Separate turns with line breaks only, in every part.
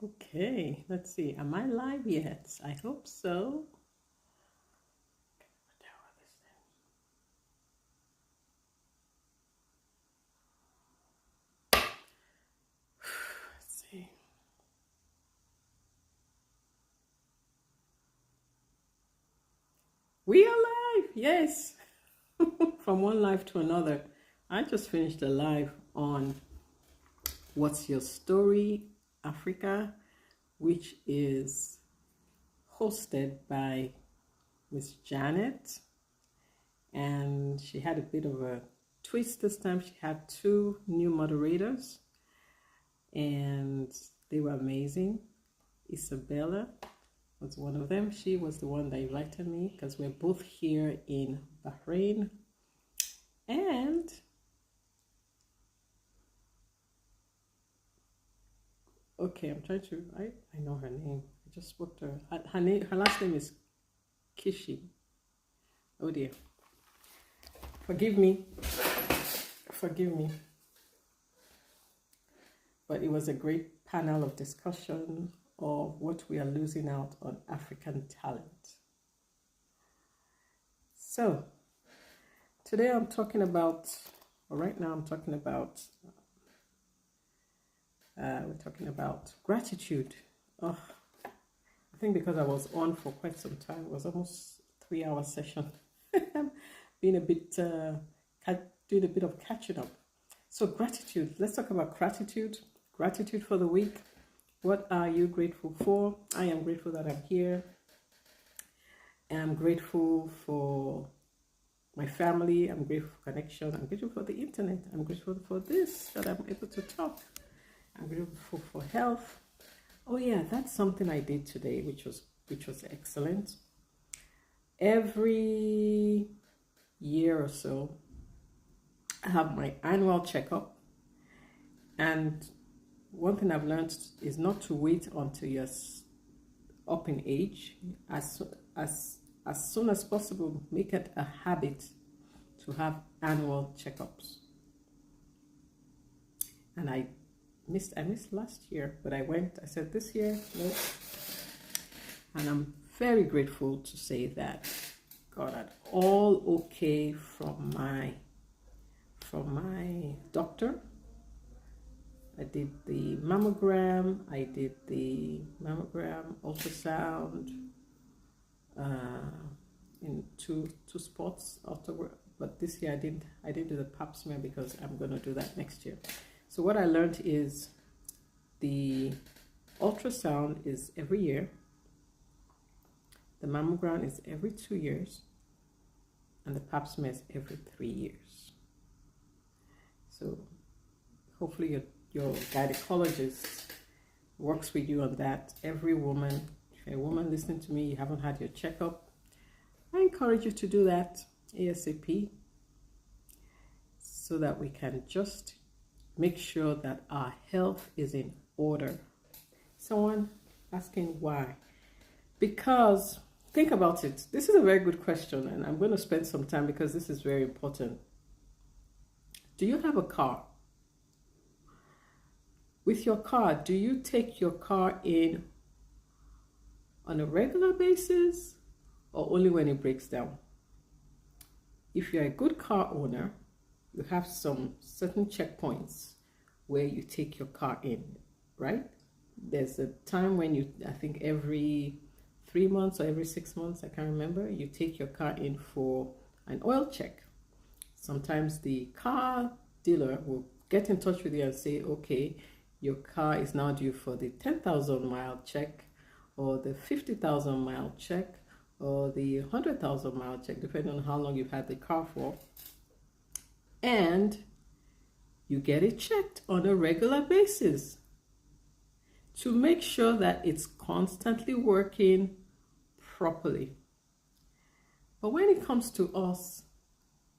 Okay, let's see. Am I live yet? I hope so. Let's see. We are live, yes. From one live to another. I just finished a live on What's Your Story Africa, which is hosted by Miss Janet. And she had a bit of a twist this time. She had two new moderators, and they were amazing. Isabella was one of them. She was the one that invited me because we're both here in Bahrain. And okay, I'm trying to, I know her name. I just spoke to her. Her last name is Kishi. Oh dear. Forgive me. Forgive me. But it was a great panel of discussion of what we are losing out on African talent. So, today I'm talking about, or right now I'm talking about, we're talking about gratitude. Oh, I think because I was on for quite some time, it was almost 3 hour session. Being a bit, doing a bit of catching up. So gratitude, let's talk about gratitude. Gratitude for the week. What are you grateful for? I am grateful that I'm here. I'm grateful for my family. I'm grateful for connection. I'm grateful for the internet. I'm grateful for this, that I'm able to talk. I'm grateful for health. Oh yeah, that's something I did today, which was excellent. Every year or so, I have my annual checkup, and one thing I've learned is not to wait until you're up in age. As soon as possible, make it a habit to have annual checkups. And I missed last year, but I said this year, no. And I'm very grateful to say that got it all okay from my doctor. I did the mammogram, ultrasound, in two spots afterward. But this year I didn't do the pap smear because I'm gonna do that next year. So what I learned is the ultrasound is every year, the mammogram is every 2 years, and the pap smear is every 3 years. So hopefully your gynecologist works with you on that. Every woman, if you're a woman listening to me, you haven't had your checkup, I encourage you to do that ASAP so that we can just make sure that our health is in order. Someone asking why? Because think about it. This is a very good question, and I'm going to spend some time because this is very important. Do you have a car? With your car, do you take your car in on a regular basis or only when it breaks down? If you're a good car owner, you have some certain checkpoints where you take your car in, right? There's a time when I think every 3 months or every 6 months, I can't remember, you take your car in for an oil check. Sometimes the car dealer will get in touch with you and say, okay, your car is now due for the 10,000 mile check, or the 50,000 mile check, or the 100,000 mile check, depending on how long you've had the car for. And you get it checked on a regular basis to make sure that it's constantly working properly. But when it comes to us,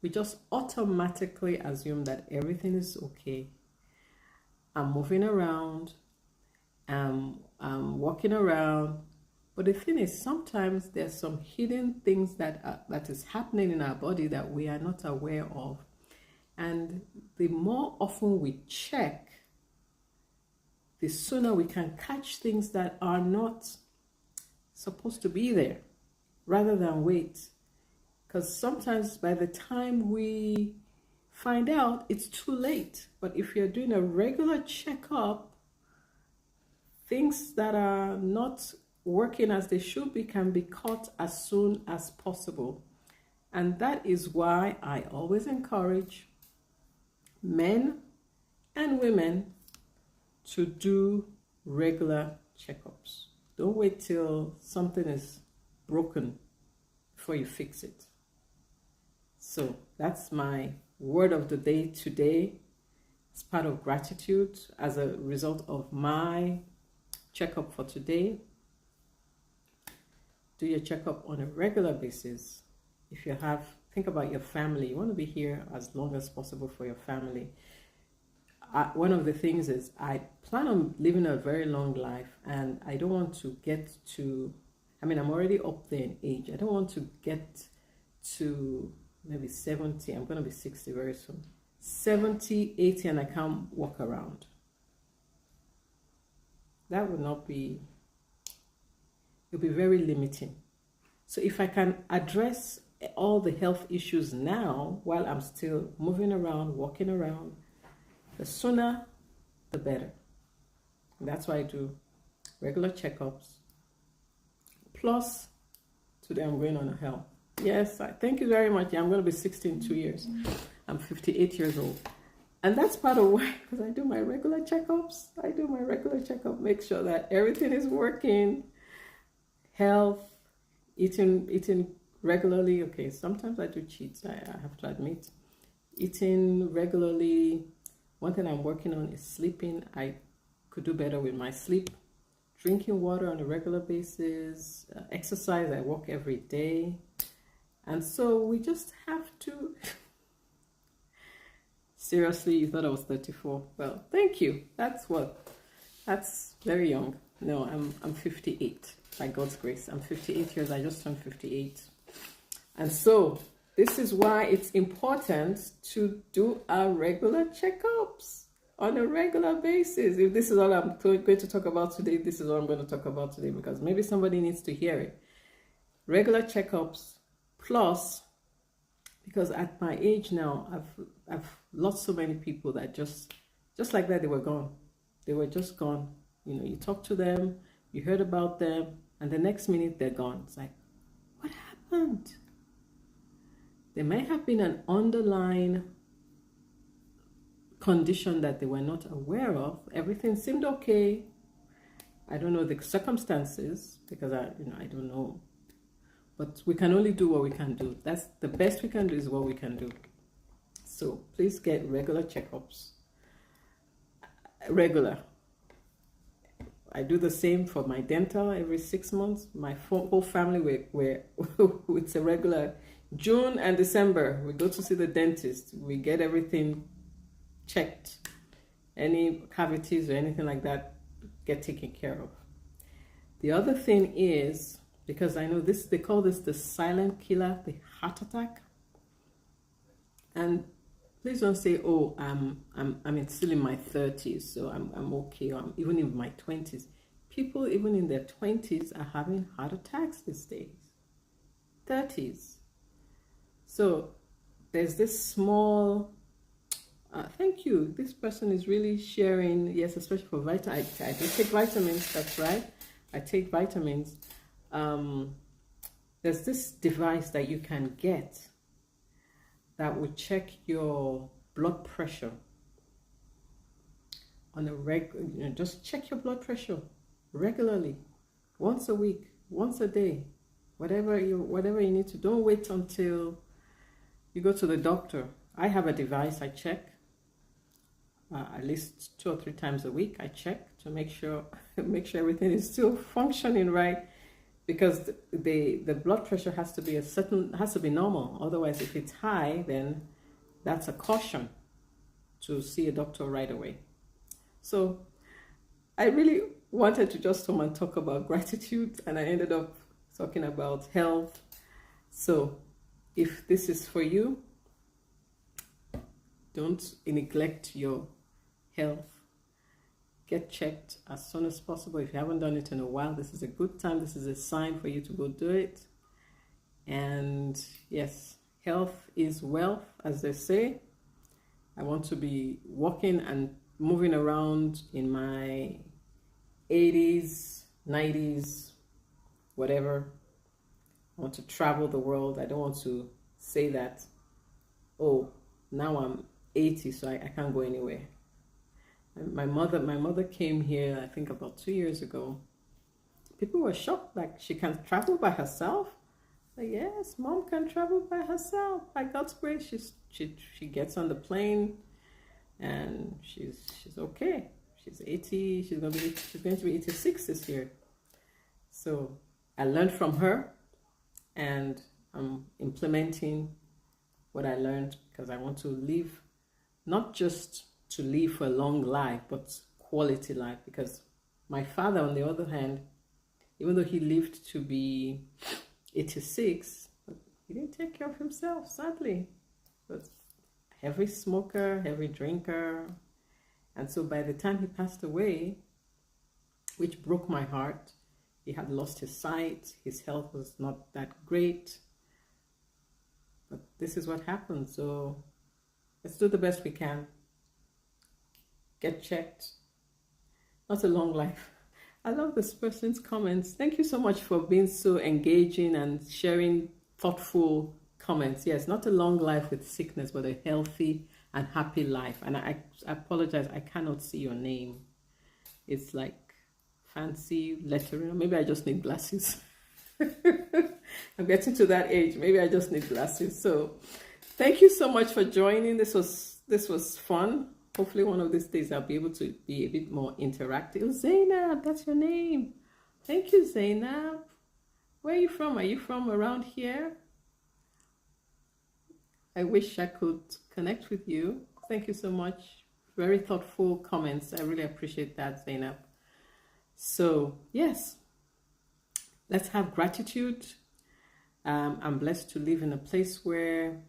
we just automatically assume that everything is okay. I'm moving around, I'm walking around. But the thing is, sometimes there's some hidden things that is happening in our body that we are not aware of. And the more often we check, the sooner we can catch things that are not supposed to be there, rather than wait. Because sometimes by the time we find out, it's too late. But if you're doing a regular checkup, things that are not working as they should be can be caught as soon as possible. And that is why I always encourage men and women to do regular checkups. Don't wait till something is broken before you fix it. So that's my word of the day today. It's part of gratitude as a result of my checkup for today. Do your checkup on a regular basis. If you have, think about your family. You want to be here as long as possible for your family. One of the things is I plan on living a very long life, and I don't want to get to, I'm already up there in age. I don't want to get to maybe 70. I'm going to be 60 very soon. 70, 80, and I can't walk around. That would not be, it would be very limiting. So if I can address all the health issues now while I'm still moving around, walking around, the sooner the better. And that's why I do regular checkups. Plus, today I'm going on a health. Yes, thank you very much. I'm going to be 60 in 2 years. I'm 58 years old. And that's part of why, because I do my regular checkups. I do my regular checkup, make sure that everything is working. Health, eating regularly. Okay, sometimes I do cheat, I have to admit. Eating regularly. One thing I'm working on is sleeping. I could do better with my sleep. Drinking water on a regular basis. Exercise, I walk every day. And so we just have to... Seriously, you thought I was 34? Well, thank you. That's very young. No, I'm 58. By God's grace, I'm 58 years. I just turned 58. And so this is why it's important to do our regular checkups on a regular basis. If this is all I'm going to talk about today, this is what I'm going to talk about today, because maybe somebody needs to hear it. Regular checkups, plus, because at my age now, I've lost so many people that just like that, they were gone. They were just gone. You know, you talk to them, you heard about them, and the next minute they're gone. It's like, what happened? There may have been an underlying condition that they were not aware of. Everything seemed okay. I don't know the circumstances, because I don't know. But we can only do what we can do. That's the best we can do, is what we can do. So please get regular checkups. Regular. I do the same for my dental every 6 months. My whole family, it's a regular. June and December, we go to see the dentist. We get everything checked. Any cavities or anything like that get taken care of. The other thing is, because I know this, they call this the silent killer, the heart attack. And please don't say, oh, I'm still in my 30s, so I'm okay, or I'm even in my 20s. People even in their 20s are having heart attacks these days. 30s. So there's this small, thank you. This person is really sharing, yes, especially for vitamins. I do take vitamins, that's right. I take vitamins. There's this device that you can get that will check your blood pressure on a just check your blood pressure regularly, once a week, once a day, whatever you need to. Don't wait until you go to the doctor. I have a device I check at least 2 or 3 times a week. I check to make sure everything is still functioning right, because the blood pressure has to be normal. Otherwise, if it's high, then that's a caution to see a doctor right away. So I really wanted to just come and talk about gratitude, and I ended up talking about health. So if this is for you, don't neglect your health. get checked as soon as possible. If you haven't done it in a while, this is a good time. This is a sign for you to go do it. And yes, health is wealth, as they say. I want to be walking and moving around in my 80s, 90s, whatever. I want to travel the world. I don't want to say that, oh, now I'm 80, so I can't go anywhere. And my mother came here, I think about 2 years ago. People were shocked, like, she can travel by herself. Like, yes, mom can travel by herself. By God's grace, she gets on the plane, and she's okay. She's 80. She's going to be 86 this year. So I learned from her, and I'm implementing what I learned, because I want to live, not just to live for a long life, but quality life. Because my father, on the other hand, even though he lived to be 86, he didn't take care of himself, sadly. But heavy smoker, heavy drinker. And so by the time he passed away, which broke my heart, he had lost his sight, his health was not that great. But this is what happened. So let's do the best we can. Get checked. Not a long life. I love this person's comments. Thank you so much for being so engaging and sharing thoughtful comments. Yes, not a long life with sickness, but a healthy and happy life. And I apologize, I cannot see your name. It's like fancy lettering. Maybe I just need glasses. I'm getting to that age. Maybe I just need glasses. So thank you so much for joining. This was fun. Hopefully one of these days I'll be able to be a bit more interactive. Zainab, that's your name. Thank you, Zainab. Where are you from? Are you from around here? I wish I could connect with you. Thank you so much. Very thoughtful comments. I really appreciate that, Zainab. So, yes, let's have gratitude. I'm blessed to live in a place where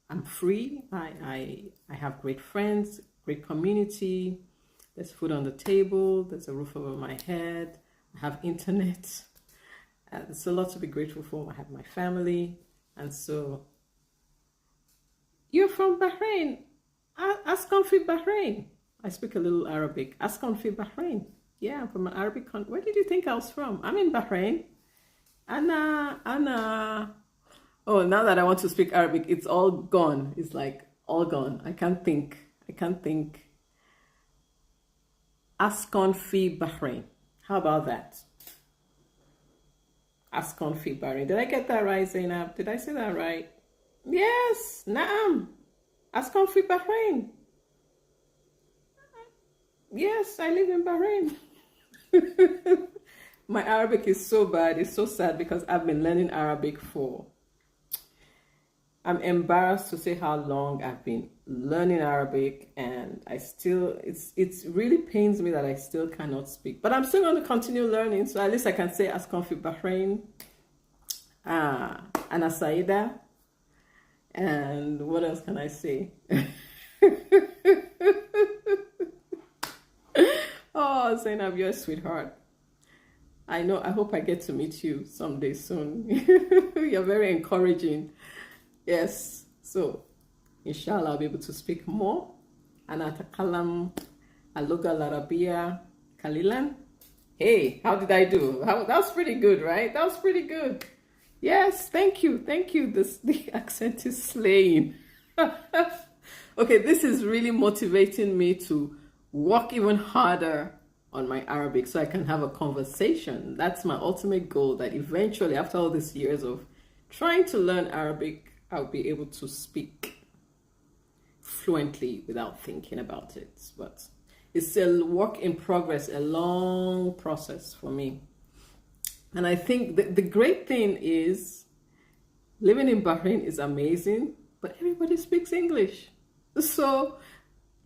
I'm free. I have great friends, great community. There's food on the table. There's a roof over my head. I have internet. There's a lot to be grateful for. I have my family. And so, you're from Bahrain. Askan fi Bahrain. I speak a little Arabic. Askan fi Bahrain. Yeah, I'm from an Arabic country. Where did you think I was from? I'm in Bahrain. Anna. Oh, now that I want to speak Arabic, it's all gone. It's like all gone. I can't think. Askan fi Bahrain. How about that? Askan fi Bahrain. Did I get that right, Zainab? Did I say that right? Yes, Naam. Askan fi Bahrain. Yes, I live in Bahrain. My Arabic is so bad. It's so sad because I've been learning Arabic for... I'm embarrassed to say how long I've been learning Arabic, and I still... It's really pains me that I still cannot speak. But I'm still going to continue learning, so at least I can say Askan fi Bahrain, Ana Saida, and what else can I say? Oh, Zainab, you're a sweetheart. I know, I hope I get to meet you someday soon. You're very encouraging. Yes, so inshallah I'll be able to speak more. Ana atakalam al-lugha al-arabiyya qalilan. Hey, how did I do? That was pretty good, right? That was pretty good. Yes, thank you. The accent is slaying. Okay, this is really motivating me to work even harder on my Arabic so I can have a conversation. That's my ultimate goal, that eventually, after all these years of trying to learn Arabic, I'll be able to speak fluently without thinking about it. But it's a work in progress, a long process for me. And I think the great thing is living in Bahrain is amazing, but everybody speaks English. So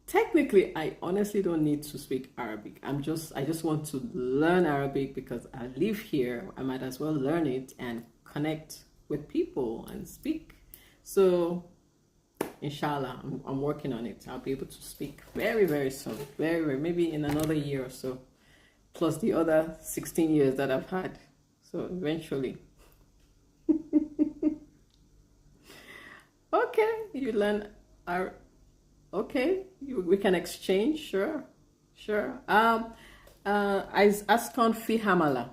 technically, I honestly don't need to speak Arabic. I just want to learn Arabic because I live here. I might as well learn it and connect with people and speak. So Inshallah, I'm working on it. I'll be able to speak very, very soon. Very, very, maybe in another year or so. Plus the other 16 years that I've had. So eventually. Okay, you learn our. Okay, we can exchange. Sure, sure. Askon fi hamala.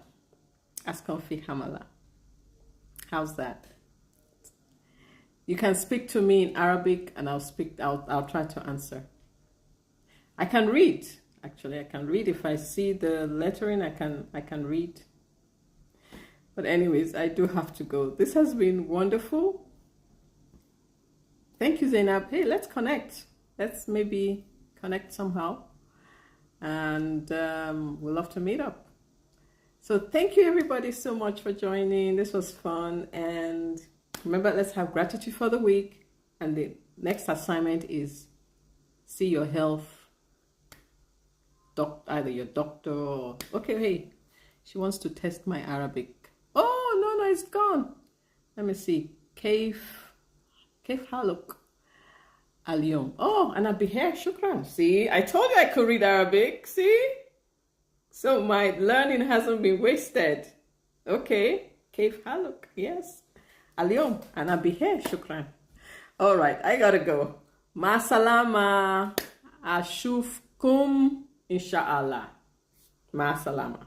Askon fi hamala. How's that? You can speak to me in Arabic, and I'll try to answer. I can read. Actually, I can read. If I see the lettering, I can read. But anyways, I do have to go. This has been wonderful. Thank you, Zainab. Hey, let's connect. Let's maybe connect somehow. And we'll love to meet up. So thank you everybody so much for joining. This was fun. And remember, let's have gratitude for the week. And the next assignment is see your health, either your doctor or... Okay, hey, she wants to test my Arabic. Oh, no, it's gone. Let me see. كيف حالك اليوم. Oh, and I'll be here. Shukran. See, I told you I could read Arabic. See? So my learning hasn't been wasted. Okay. كيف حالك. Yes. اليوم. And I'll be here. Shukran. All right. I gotta go. Ma salama. Ashufkum. Inshallah. Ma salama.